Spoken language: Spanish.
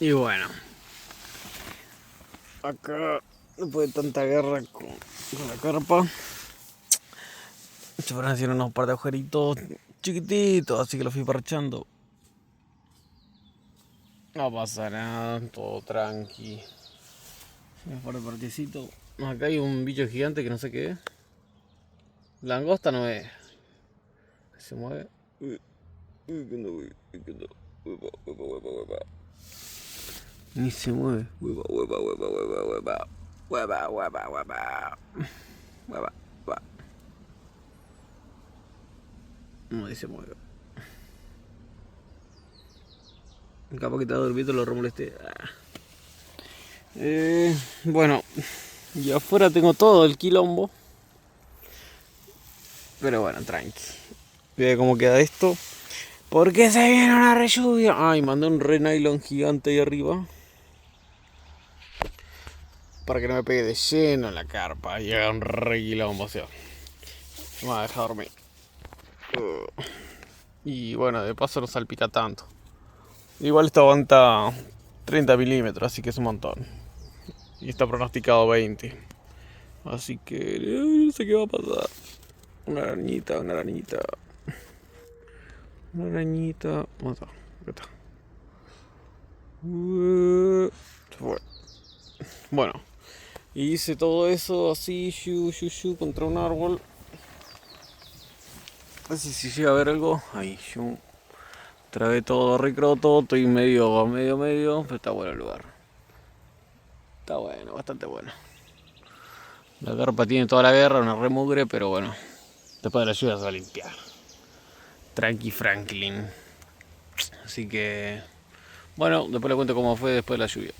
Y bueno, acá, después de tanta guerra con la carpa, se fueron haciendo unos par de agujeritos chiquititos, así que los fui parchando. No pasa nada, todo tranqui. Un par de partecitos. Acá hay un bicho gigante que no sé qué es. Langosta no es. Se mueve. ¿Qué onda, güey? ¿Qué onda? Huepa, huepa, huepa, huepa. Ni se mueve. Huepa, huepa, huepa, huepa, huepa. Huepa, huepa, huepa. Huepa, huepa. No se mueve. Capaz que está durmiendo, lo remolesté. Bueno, y afuera tengo todo el quilombo. Pero bueno, tranqui. Ve cómo queda esto. Porque se viene una re lluvia. Ay, mandé un re nylon gigante ahí arriba. Para que no me pegue de lleno en la carpa y haga un re quilombo, o sea. Me va a dejar dormir. Y bueno, de paso no salpica tanto. Igual esto aguanta 30 milímetros, así que es un montón. Y está pronosticado 20. Así que no sé qué va a pasar. Una arañita, una arañita. Una arañita. ¿Dónde está? Acá está. Se fue. Bueno, y hice todo eso así, contra un árbol. A ver si llega a ver algo. Ahí, trabé todo recroto, estoy medio, pero está bueno el lugar. Está bueno, bastante bueno. La carpa tiene toda la guerra, una remugre, pero bueno. Después de la lluvia se va a limpiar. Tranqui Franklin. Así que, bueno, después le cuento cómo fue después de la lluvia.